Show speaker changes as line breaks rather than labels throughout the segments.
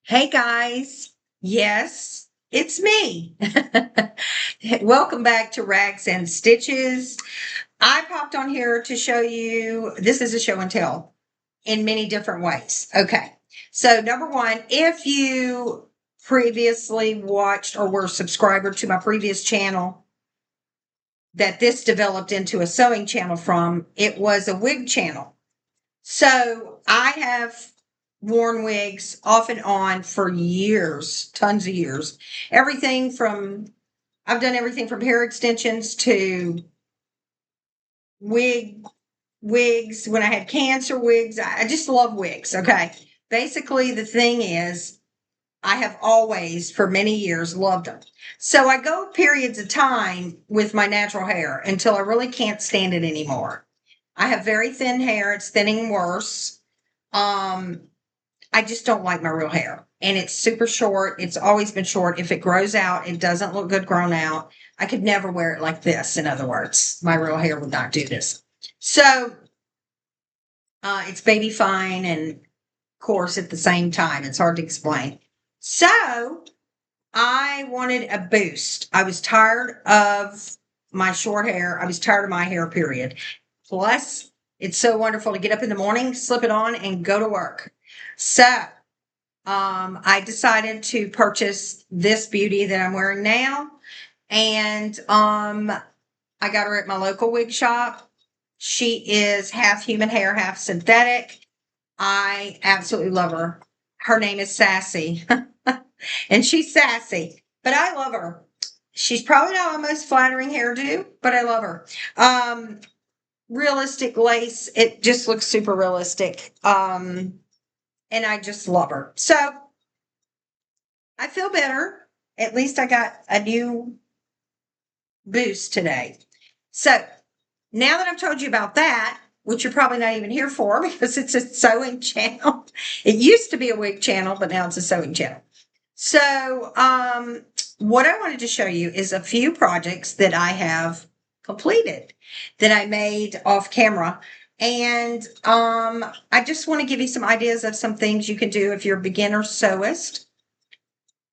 Hey guys, yes, it's me. Welcome back to Rags and Stitches. I popped on here to show you this is a show and tell in many different ways. Okay, so number one, if you previously watched or were a subscriber to my previous channel that this developed into a sewing channel from, it was a wig channel. So I have worn wigs off and on for years, tons of years. Everything from, I've done everything from hair extensions to wig wigs. When I had cancer wigs, I just love wigs. Okay. Basically, the thing is, I have always, for many years, loved them. So I go periods of time with my natural hair until I really can't stand it anymore. I have very thin hair. It's thinning worse. Um, I just don't like my real hair. And it's super short. It's always been short. If it grows out, it doesn't look good grown out. I could never wear it like this. In other words, my real hair would not do this. So it's baby fine and coarse at the same time. It's hard to explain. So I wanted a boost. I was tired of my short hair. I was tired of my hair, period. Plus, it's so wonderful to get up in the morning, slip it on, and go to work. So I decided to purchase this beauty that I'm wearing now. And I got her at my local wig shop. She is half human hair, half synthetic. I absolutely love her. Her name is Sassy, and she's sassy, but I love her. She's probably not my most flattering hairdo, but I love her. Realistic lace. It just looks super realistic. And I just love her. So I feel better. At least I got a new boost today. So now that I've told you about that, which you're probably not even here for because it's a sewing channel. It used to be a wig channel, but now it's a sewing channel. So what I wanted to show you is a few projects that I have completed that I made off camera. And I just want to give you some ideas of some things you can do if you're a beginner sewist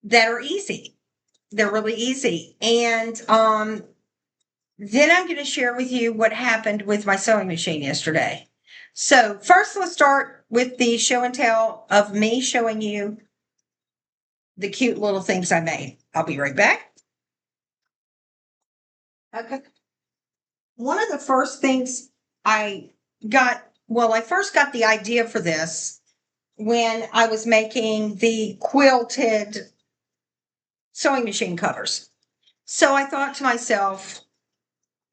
that are easy. They're really easy. And then I'm going to share with you what happened with my sewing machine yesterday. So first, let's start with the show and tell of me showing you the cute little things I made. I'll be right back. Okay. One of the first things I I first got the idea for this when I was making the quilted sewing machine covers. So I thought to myself,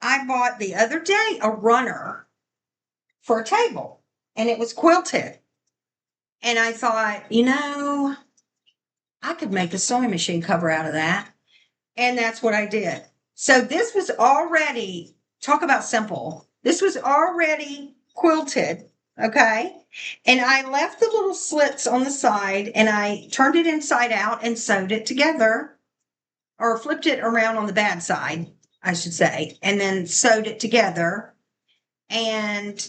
I bought the other day a runner for a table and it was quilted. And I thought, I could make a sewing machine cover out of that. And that's what I did. So this was already, talk about simple. This was already quilted. Okay. And I left the little slits on the side and I turned it inside out and sewed it together or flipped it around on the bad side, I should say, and then sewed it together. And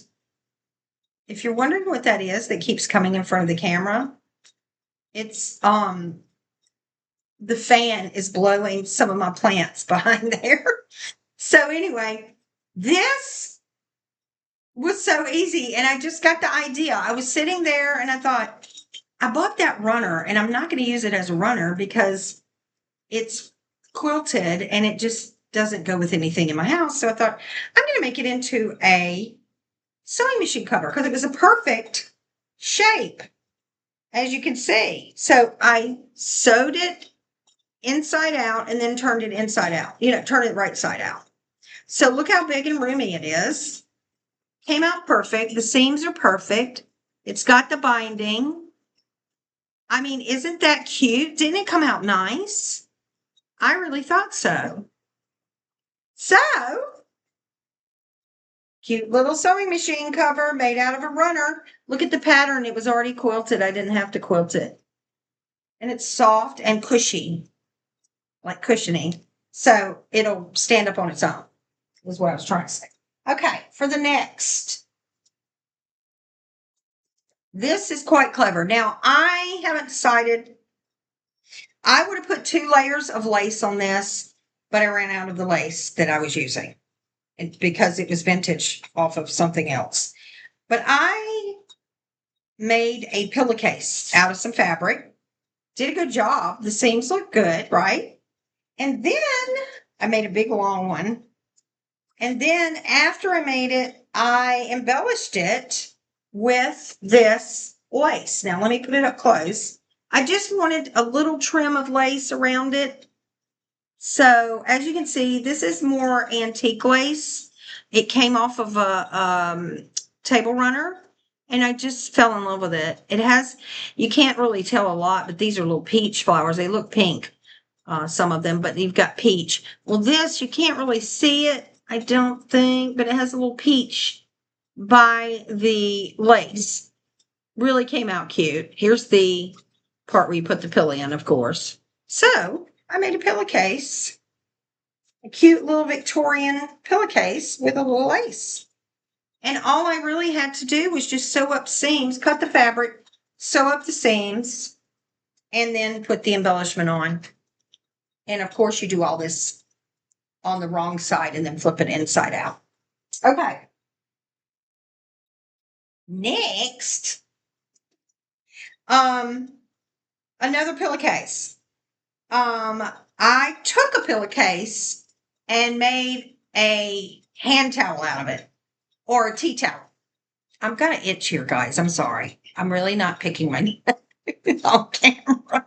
if you're wondering what that is that keeps coming in front of the camera, it's the fan is blowing some of my plants behind there. So anyway, this was so easy and I just got the idea. I was sitting there and I thought, I bought that runner and I'm not going to use it as a runner because it's quilted and it just doesn't go with anything in my house. So I thought I'm going to make it into a sewing machine cover because it was a perfect shape, as you can see. So I sewed it inside out and then turned it inside out, turn it right side out. So look how big and roomy it is. Came out perfect. The seams are perfect. It's got the binding. I mean, isn't that cute? Didn't it come out nice? I really thought so. So, cute little sewing machine cover made out of a runner. Look at the pattern. It was already quilted. I didn't have to quilt it. And it's soft and cushy, like cushioning. So it'll stand up on its own, is what I was trying to say. Okay, for the next. this is quite clever. Now, I haven't decided. I would have put 2 layers of lace on this, but I ran out of the lace that I was using because it was vintage off of something else. But I made a pillowcase out of some fabric. Did a good job. The seams look good, right? And then I made a big long one. And then after I made it, I embellished it with this lace. Now let me put it up close. I just wanted a little trim of lace around it. So as you can see, this is more antique lace. It came off of a table runner, and I just fell in love with it. It has, you can't really tell a lot, but these are little peach flowers. They look pink, some of them, but you've got peach. Well, this, you can't really see it, I don't think, but it has a little peach by the lace. Really came out cute. Here's the part where you put the pillow in, of course. So I made a pillowcase, a cute little Victorian pillowcase with a little lace. And all I really had to do was just sew up seams, cut the fabric, sew up the seams, and then put the embellishment on. And of course, you do all this on the wrong side and then flip it inside out. Okay. Next, another pillowcase. I took a pillowcase and made a hand towel out of it, or a tea towel. I'm gonna itch here, guys. I'm sorry. I'm really not picking my neck on camera.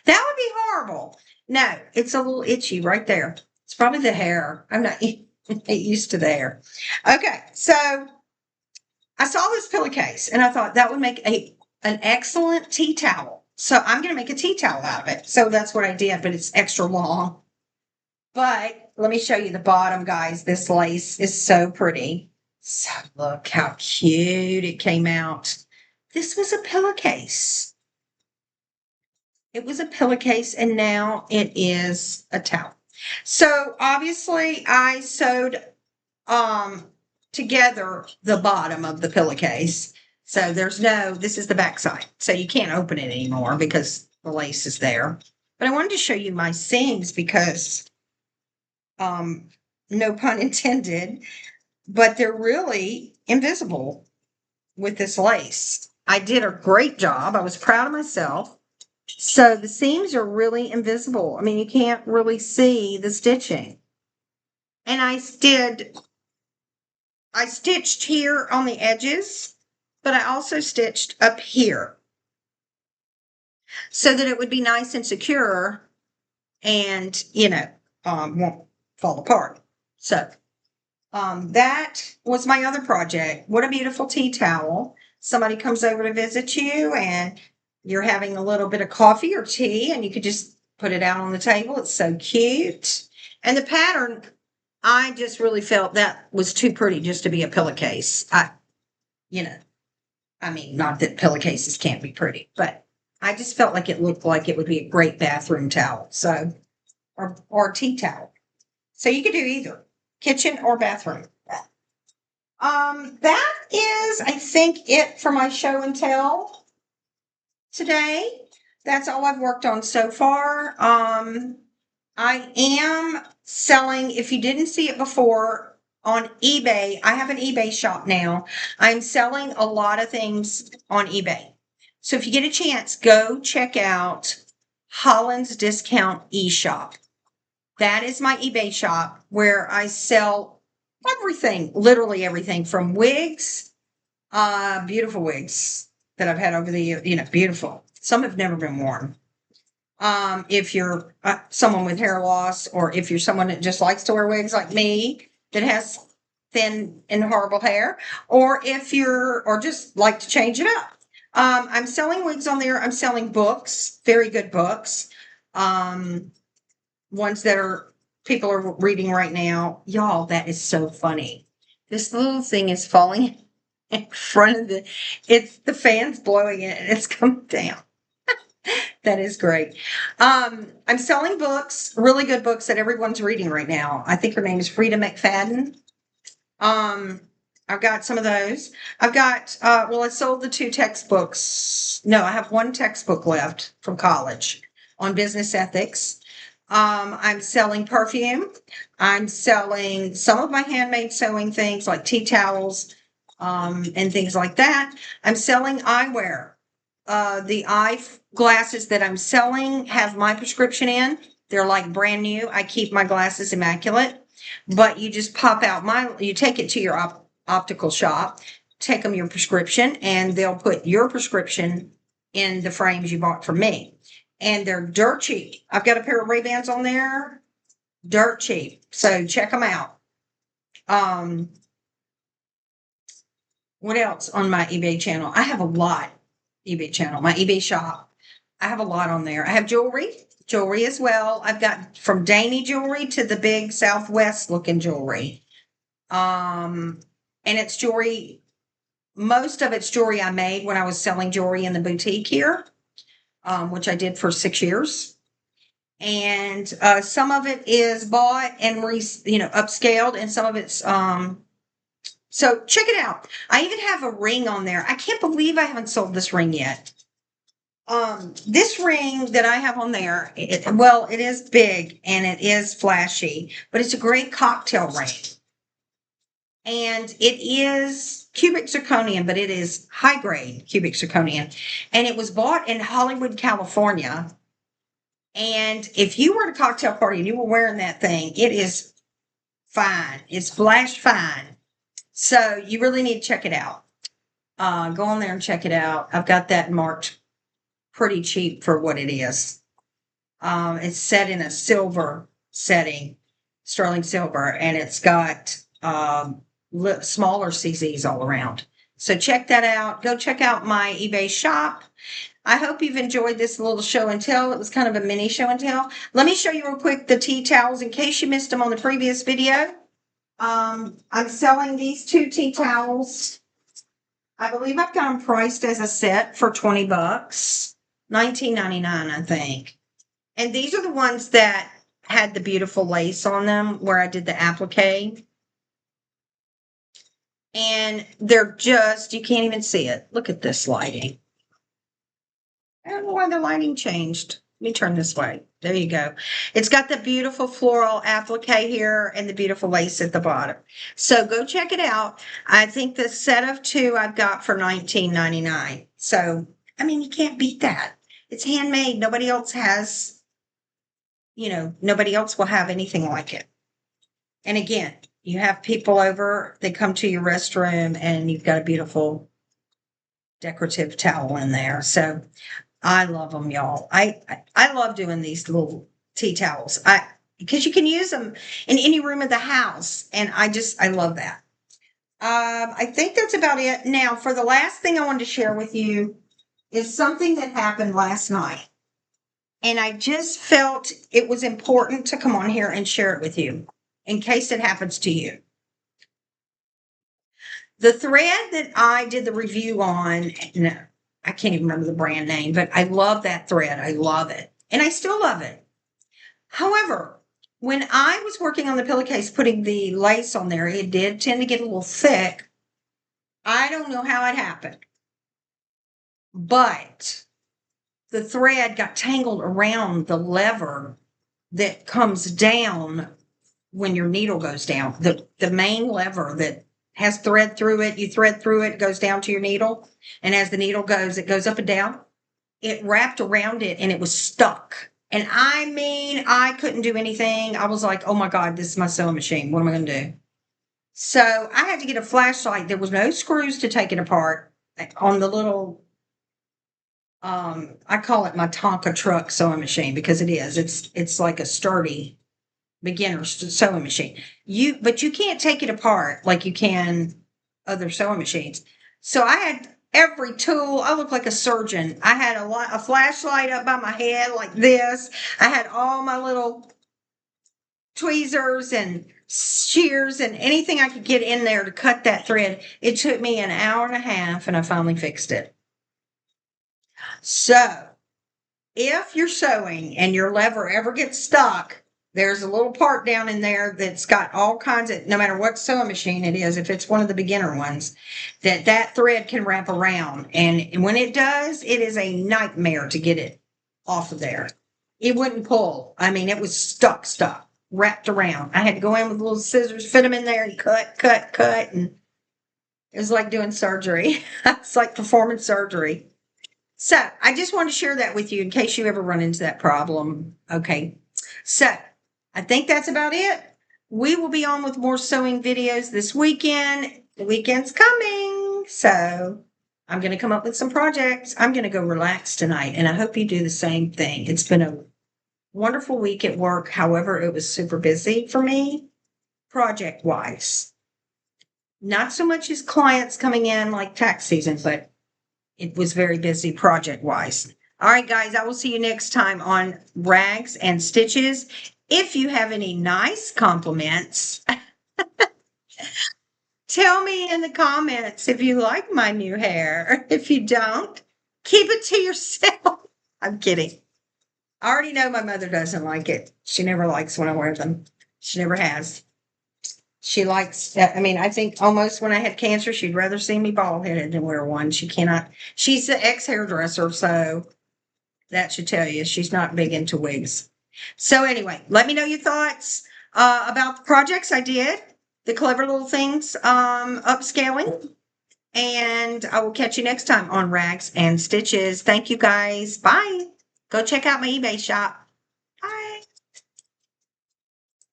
That would be horrible. No, it's a little itchy right there. It's probably the hair. I'm not used to the hair. Okay, so I saw this pillowcase and I thought that would make an excellent tea towel. So I'm going to make a tea towel out of it. So that's what I did, but it's extra long. But let me show you the bottom, guys. This lace is so pretty. So look how cute it came out. This was a pillowcase. It was a pillowcase, and now it is a towel. So obviously I sewed together the bottom of the pillowcase. So this is the back side. So you can't open it anymore because the lace is there. But I wanted to show you my seams because, no pun intended, but they're really invisible with this lace. I did a great job. I was proud of myself. So the seams are really invisible. I mean, you can't really see the stitching. And I stitched here on the edges, but I also stitched up here so that it would be nice and secure and, won't fall apart. So that was my other project. What a beautiful tea towel. Somebody comes over to visit you and you're having a little bit of coffee or tea and you could just put it out on the table. It's so cute. And the pattern, I just really felt that was too pretty just to be a pillowcase. Not that pillowcases can't be pretty, but I just felt like it looked like it would be a great bathroom towel. So, or tea towel. So you could do either kitchen or bathroom. That is, I think, it for my show and tell today. That's all I've worked on so far. I am selling, if you didn't see it before, on eBay. I have an eBay shop now. I'm selling a lot of things on eBay. So if you get a chance, go check out Holland's Discount eShop. That is my eBay shop where I sell everything, literally everything from wigs, beautiful wigs that I've had over the years, beautiful. Some have never been worn. If you're someone with hair loss, or if you're someone that just likes to wear wigs like me, that has thin and horrible hair, or just like to change it up. I'm selling wigs on there. I'm selling books, very good books. Ones that people are reading right now. Y'all, that is so funny. This little thing is falling in front of it's the fan's blowing it and it's coming down. That is great. I'm selling books, really good books that everyone's reading right now. I think her name is Frida McFadden. I've got some of those. I've got, well, I sold the 2 textbooks. No, I have 1 textbook left from college on business ethics. I'm selling perfume. I'm selling some of my handmade sewing things like tea towels, and things like that. I'm selling eyewear. The glasses that I'm selling have my prescription in. They're like brand new. I keep my glasses immaculate, but you just pop out you take it to your optical shop, take them your prescription, and they'll put your prescription in the frames you bought from me. And they're dirt cheap. I've got a pair of Ray-Bans on there, dirt cheap. So check them out. What else on my eBay channel? I have a lot. eBay channel, my eBay shop. I have a lot on there. I have jewelry as well. I've got from dainty jewelry to the big Southwest looking jewelry. And it's jewelry. Most of it's jewelry I made when I was selling jewelry in the boutique here, which I did for 6 years. And some of it is bought and upscaled, and some of it's so check it out. I even have a ring on there. I can't believe I haven't sold this ring yet. This ring that I have on there, it is big and it is flashy, but it's a great cocktail ring. And it is cubic zirconium, but it is high grade cubic zirconium. And it was bought in Hollywood, California. And if you were at a cocktail party and you were wearing that thing, it is fine. It's flash fine. So you really need to check it out. Go on there and check it out. I've got that marked pretty cheap for what it is. It's set in a silver setting, sterling silver, and it's got smaller CZs all around. So check that out. Go check out my eBay shop. I hope you've enjoyed this little show and tell. It was kind of a mini show and tell. Let me show you real quick the tea towels in case you missed them on the previous video. I'm selling these 2 tea towels. I believe I've got them priced as a set for $20, $19.99, I think. And these are the ones that had the beautiful lace on them where I did the applique. And they're just, you can't even see it. Look at this lighting. I don't know why the lighting changed. Let me turn this way. There you go. It's got the beautiful floral applique here and the beautiful lace at the bottom. So go check it out. I think the set of 2 I've got for $19.99. So, I mean, you can't beat that. It's handmade. Nobody else has, nobody else will have anything like it. And again, you have people over, they come to your restroom and you've got a beautiful decorative towel in there. So I love them, y'all. I love doing these little tea towels. Because you can use them in any room of the house, and I love that. I think that's about it. Now, for the last thing I wanted to share with you is something that happened last night, and I just felt it was important to come on here and share it with you in case it happens to you. The thread that I did the review on, I can't even remember the brand name, but I love that thread. I love it. And I still love it. However, when I was working on the pillowcase, putting the lace on there, it did tend to get a little thick. I don't know how it happened, but the thread got tangled around the lever that comes down when your needle goes down. The main lever that has thread through it, you thread through it, it goes down to your needle. And as the needle goes, it goes up and down. It wrapped around it and it was stuck. And I mean, I couldn't do anything. I was like, oh my God, this is my sewing machine. What am I going to do? So I had to get a flashlight. There was no screws to take it apart on the little, I call it my Tonka truck sewing machine because it is. It's like a sturdy beginner's sewing machine. But you can't take it apart like you can other sewing machines. So I had every tool. I look like a surgeon. I had a flashlight up by my head like this. I had all my little tweezers and shears and anything I could get in there to cut that thread. It took me an hour and a half and I finally fixed it. So if you're sewing and your lever ever gets stuck, There's a little part down in there that's got all kinds of, no matter what sewing machine it is, if it's one of the beginner ones, that thread can wrap around. And when it does, it is a nightmare to get it off of there. It wouldn't pull. I mean, it was stuck, wrapped around. I had to go in with little scissors, fit them in there and cut. And it was like doing surgery. It's like performing surgery. So I just want to share that with you in case you ever run into that problem. Okay. So I think that's about it. We will be on with more sewing videos this weekend. The weekend's coming. So I'm going to come up with some projects. I'm going to go relax tonight, and I hope you do the same thing. It's been a wonderful week at work. However, it was super busy for me project wise. Not so much as clients coming in like tax season, but it was very busy project wise. All right, guys, I will see you next time on Rags and Stitches. If you have any nice compliments, tell me in the comments if you like my new hair. If you don't, keep it to yourself. I'm kidding. I already know my mother doesn't like it. She never likes when I wear them. She never has. She likes, I mean, I think almost when I had cancer, she'd rather see me bald headed than wear one. She cannot, she's the ex hairdresser, so that should tell you she's not big into wigs. So anyway, let me know your thoughts about the projects I did, the clever little things, upscaling, and I will catch you next time on Rags and Stitches. Thank you guys. Bye. Go check out my eBay shop.